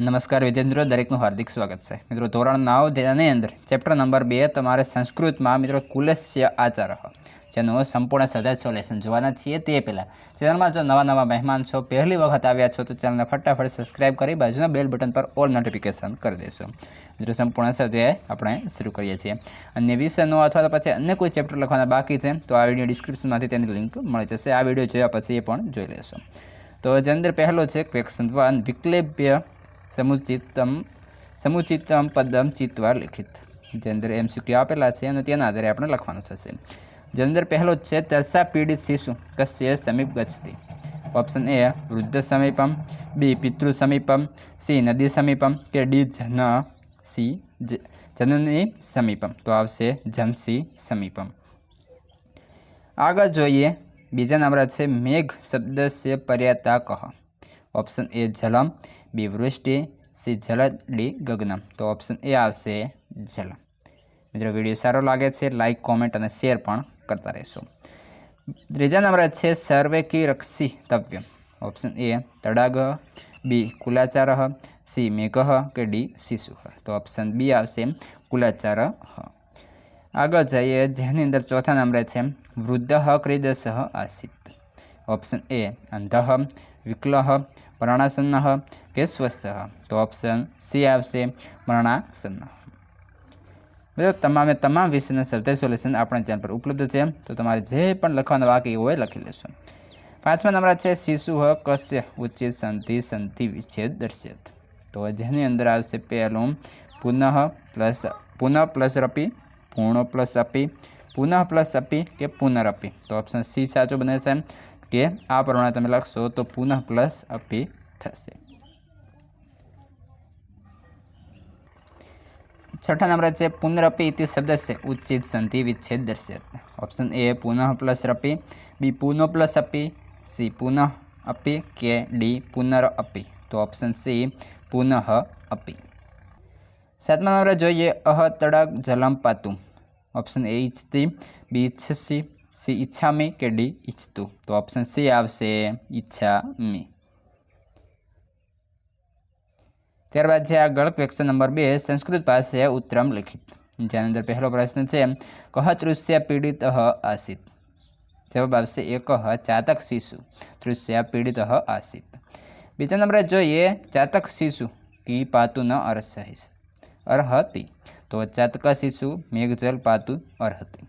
नमस्कार विद्यार्थियों, दरेकનું हार्दिक स्वागत है। मित्रों ધોરણ 9 ની અંદર ચેપ્ટર નંબર 2 તમારે સંસ્કૃતમાં મિત્રો કુલસ્ય આચારઃ જેનો સંપૂર્ણ સ્વાધ્યાય સોલ્યુશન જોવાના છીએ। તે પહેલાં ચેનલમાં જો નવા મહેમાન છો, પહેલી વખત આવ્યા છો તો ચેનલને ફટાફટ સબસ્ક્રાઇબ કરી બાજુના બેલ બટન પર ઓલ નોટિફિકેશન કરી દેશો। મિત્રો સંપૂર્ણ સ્વાધ્યાય આપણે શરૂ કરીએ છીએ। અન્ય વિષયનો અથવા તો પછી અન્ય કોઈ ચેપ્ટર લખવાના બાકી છે તો આ વિડીયો ડિસ્ક્રિપ્શનમાંથી તેની લિંક મળી જશે। આ વિડીયો જોયા પછી એ પણ જોઈ લેશો। તો જે અંદર પહેલો છે ક્વેશ્ચન 1 વિક્લેબ્ય समुचितम पदम चित्वा लिखित जे अंदर एमसीक्यू आपेला छे अने तेना आधारे आपणे लखवानुं थशे। जे अंदर पहलो छे तर्षा पीड़ित शिशु कस्य समीप गच्छति। ऑप्शन ए वृद्ध समीपम, बी पितृ समीपम, सी नदी समीपम के डी जननी समीपम। तो आवशे जनसी समीपम। आगळ जोईए बीजा नंबर छे मेघ शब्द से पर्याता कह। ऑप्शन ए जलम, बी वृष्टि, सी जल, डी गगनम। तो ऑप्शन ए आवशे जल। मित्रों विडियो सारो लागे छे लाइक कॉमेंट और शेर पण करता रहेशो। त्रीजा नंबर है सर्वे की रक्षी तव्य। ऑप्शन ए तड़ाग, बी कुलाचार, सी मेघ के डी शिशु। तो ऑप्शन बी आवशे कुलाचार। आगळ जाइए जेनी अंदर चौथा नंबर है वृद्ध क्रीडस आसीत। ऑप्शन ए अंध, विकल, मरणासन्न के स्वस्थ। तो ऑप्शन सी आवशे मरणासन्न। तमामे तमाम विषयना स्वाध्याय सोल्यूशन अपने चैनल पर उपलब्ध है, तो तमारे जे पण लखवानुं बाकी होय लखी लेशो। पांचमा नंबर है शिशु कस्य उचित संधि संधि विच्छेद दर्शयत। तो जेनी अंदर आवशे पहलुं पुनः प्लस रपी, पूर्ण प्लस अपी, पुनः प्लस अपी के पुनरअपी। तो ऑप्शन सी साचो बने छे के आ प्रमाणे तमे लखशो तो पुनः प्लस अपी थशे। छठा नंबर है पुनरअपी इति शब्द से उचित संधि विच्छेद दर्शयत। ऑप्शन ए पुनः प्लस रपी, बी पुनः प्लस अपी, सी पुनः अपी के डी पुनरअपी। तो ऑप्शन सी पुनः अपी। सातमा नंबर जोईए अह तड़क जलम पातु। ऑप्शन ए इच्छति, बी इच्छसि, सी इच्छामी के डी इच्छतु। तो ऑप्शन सी आवशे इच्छामी। त्यारबाद है आगळ क्वेश्चन नंबर 2 संस्कृत भाषा उत्तरम लिखित। जेना अंदर पहलो प्रश्न है कह तृष्या पीड़ित आसीत। जवाब आवशे एक चातक शिशु तृष्या पीड़ित आसीत। बीजा नंबर जोईए चातक शिशु की पातु न अर्हति। तो चातक शिशु मेघजल पातु अर्हति।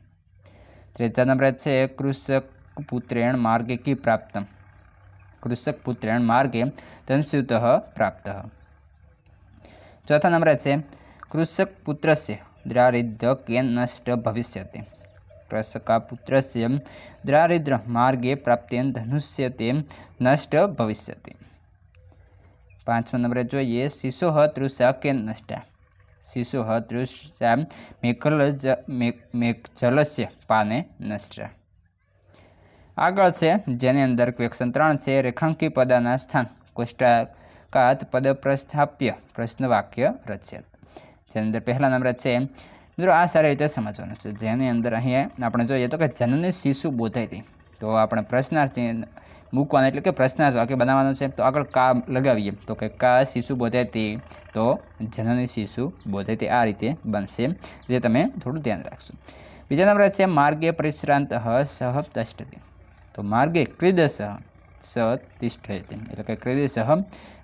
त्रीजा नंबर है कृषक पुत्रेण मार्गे की प्राप्त। कृषक पुत्रेण मार्गे धनस्यूत प्राप्त। चौथा नंबर है कृषक पुत्र से दारिद्र्य के नष्ट भविष्यति। कृषक पुत्र से दारिद्र्य मार्गे प्राप्त धनुष्यते नष्ट भविष्यति। पांचवा नंबर जो ये शिशु तृषा के नष्ट। शिशु तृषा मेघजलस्य पाने नष्ट। आगळ छे जेने अंदर क्वेश्चन 3 छे रेखांकी पदना स्थान कोष्टकात पद प्रस्थाप्य प्रश्न वाक्य रचयत। जेने अंदर पहला नंबर है मित्रों आ सारी रीते समझवानुं छे। जेने अंदर अहीं आपणे जोईए तो कि जननी शिशु बोधायती तो आपणे प्रश्नार्थ मूकवानो एटले के प्रश्नार्थ वाक्य बनाववानुं छे। तो आगळ का लगावीए तो कि का शिशु बोधायती तो जननी शिशु बोधायती आ रीते बनशे, जे तमे थोडुं ध्यान राखशो। बीजा नंबर है मार्गे परिश्रांत सह तिष्ठति। तो मार्गे क्रीडस स तिष्ठयति एटले के क्रीडस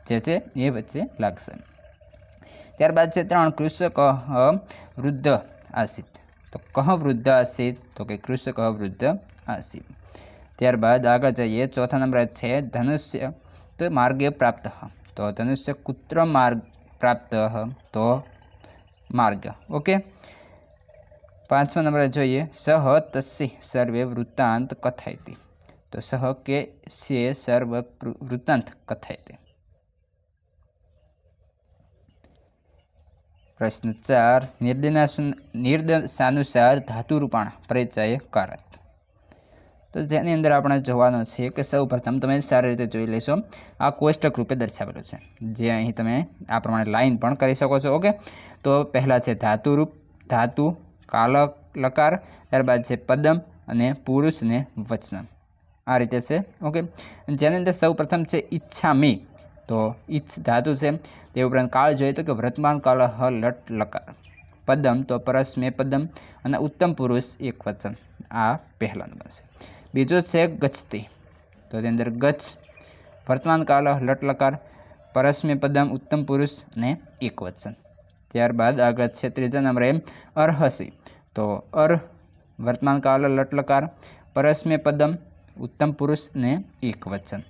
जे छे ए वच्चे लागशे। त्यारबाद है 3 कृषक वृद्ध आसीत। तो कह वृद्ध आसीत तो कि कृषक वृद्ध आसीत। त्यारबाद आगे जाइए चौथा नंबर है धनुष्य तो मार्गे प्राप्त। तो धनुष्य कुत्र मार्ग प्राप्त तो मार्ग। ओके। पांचवा नंबर जोईए सह तस्य सर्वे वृत्तांत कथयति। तो सह के से सर्व वृत्तांत कथयति। प्रश्न 4 निर्देशानुसार धातुरूपाण परिचय कारत। तो जेनी अंदर आपणे जोवानुं छे कि सौ प्रथम तमे सारी रीते जोई लेशो आ कोष्टक रूपे दर्शावेलुं छे, जे अहीं तमे आ प्रमाणे लाइन पण करी शको छो। ओके। तो पहला छे धातु रूप, धातु, काल लकार, त्यारबाद छे पदम अने पुरुष ने वचनम आ रीते छे। ओके। जेनी अंदर सौ प्रथम छे इच्छामी તો ઈચ્છ ધાતુ છે। તે ઉપરાંત કાળ જોઈએ તો કે વર્તમાન કાળ હ લટ લકાર, પદમ તો પરસ્મે પદમ અને ઉત્તમ પુરુષ એક વચન, આ પહેલા નંબર છે। બીજો છે ગચ્છતી, તો તેની અંદર ગચ્છ, વર્તમાન કાળ લટ લકાર, પરસ્મે પદમ, ઉત્તમ પુરુષ અને એક વચન। ત્યારબાદ આગળ છે ત્રીજા નંબરે અર્હસી, તો અર વર્તમાન કાળ લટ લકાર, પરસ્મે પદમ, ઉત્તમ પુરુષ ને એક વચન।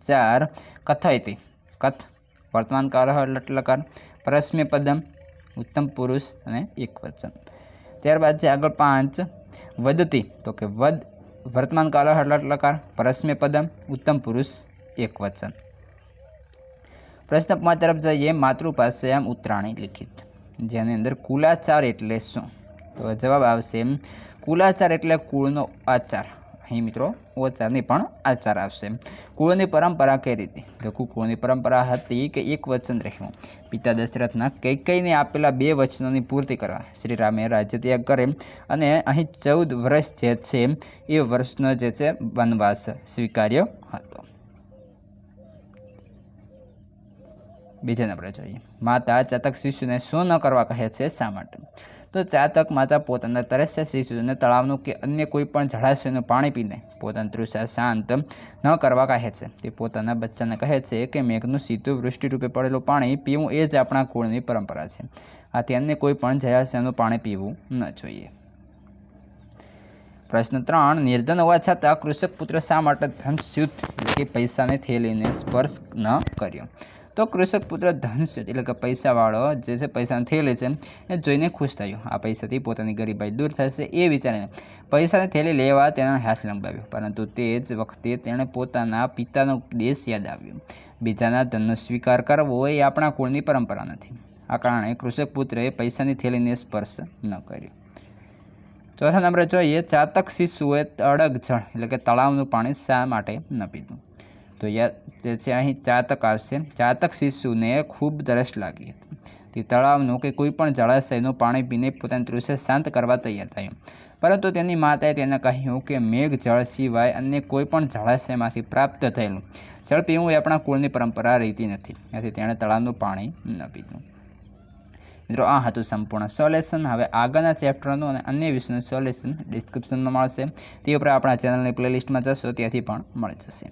4 કથયતિ, કથ વર્તમાન કાળ લટ લકાર, પરસ્મે પદમ, ઉત્તમ પુરુષ અને એક વચન। ત્યારબાદ છે આગળ 5 વદતી, તો કે વદ વર્તમાન કાળ લટ લકાર, પરસ્મે પદમ, ઉત્તમ પુરુષ એક વચન। પ્રશ્ન 5 તરફ જઈએ। માતૃભાષાયામ ઉત્તરાણી લિખિત, જેની અંદર કુલાચાર એટલે શું? તો જવાબ આવશે કુલાચાર એટલે કુળનો આચાર। અહીં મિત્રો ઓચારની પણ આચાર આવશે। કુળની પરંપરા કઈ રીતે? તો કુળની પરંપરા હતી કે એક વચન રહેવું। પિતા દશરથના કૈકેયીને આપેલા 2 વચનોની પૂર્તિ કરવા શ્રી રામે રાજ્ય ત્યાગ કરે અને અહીં 14 વર્ષ જે છે એ વર્ષનો જે છે વનવાસ સ્વીકાર્યો હતો। બીજા નંબરે જોઈએ, માતા ચાતક શિશુને શું ન કરવા કહે છે, શા માટે? તો ચાતક માતા પોતાના તરસ્યા શિશુને તળાવનું કે અન્ય કોઈ પણ જળાશયનું પાણી પીને પોતાની તૃષા શાંત ન કરવા કહે છે। તે પોતાના બચ્ચાને કહે છે કે મેઘનું સીધું વૃષ્ટિ રૂપે પડેલું પાણી પીવું એ જ આપણા કુળની પરંપરા છે, આથી અન્ય કોઈ પણ જળાશયનું પાણી પીવું ન જોઈએ। પ્રશ્ન 3 નિર્ધન હોવા છતાં કૃષક પુત્ર શા માટે ધનસ્યુત એટલે કે પૈસાની થેલીને સ્પર્શ ન કર્યો? તો કૃષક પુત્ર ધનસ્યુત એટલે કે પૈસાવાળો જે છે પૈસાની થેલી છે એ જોઈને ખુશ થયો। આ પૈસાથી પોતાની ગરીબાઈ દૂર થશે એ વિચારીને પૈસાની થેલી લેવા તેના હાથ લંબાવ્યો, પરંતુ તે જ વખતે તેણે પોતાના પિતાનો ઉપદેશ યાદ આવ્યો। બીજાના ધનનો સ્વીકાર કરવો એ આપણા કુળની પરંપરા નથી, આ કારણે કૃષક પુત્રએ પૈસાની થેલીને સ્પર્શ ન કર્યો। ચોથા નંબરે જોઈએ, ચાતક શિશુએ અડગ જળ એટલે કે તળાવનું પાણી શા માટે ન પીધું? તો જે છે અહીં ચાતક આવશે। ચાતક શિશુને ખૂબ તરસ લાગી હતી, તે તળાવનું કે કોઈ પણ જળાશયનું પાણી પીને પોતાની તૃષા શાંત કરવા તૈયાર થયો, પરંતુ તેની માતાએ તેને કહ્યું કે મેઘ જળ સિવાય અન્ય કોઈ પણ જળાશયમાંથી પ્રાપ્ત થયેલું જળ પીવું એ આપણા કુળની પરંપરા રીતિ નથી, આથી તેણે તળાવનું પાણી ન પીધું। મિત્રો આ હતું સંપૂર્ણ સોલ્યુશન। હવે આગળના ચેપ્ટરનું અને અન્ય વિષયનું સોલ્યુશન ડિસ્ક્રિપ્શનમાં મળશે, તે ઉપર આપણા ચેનલની પ્લેલિસ્ટમાં જશો ત્યાંથી પણ મળી જશે।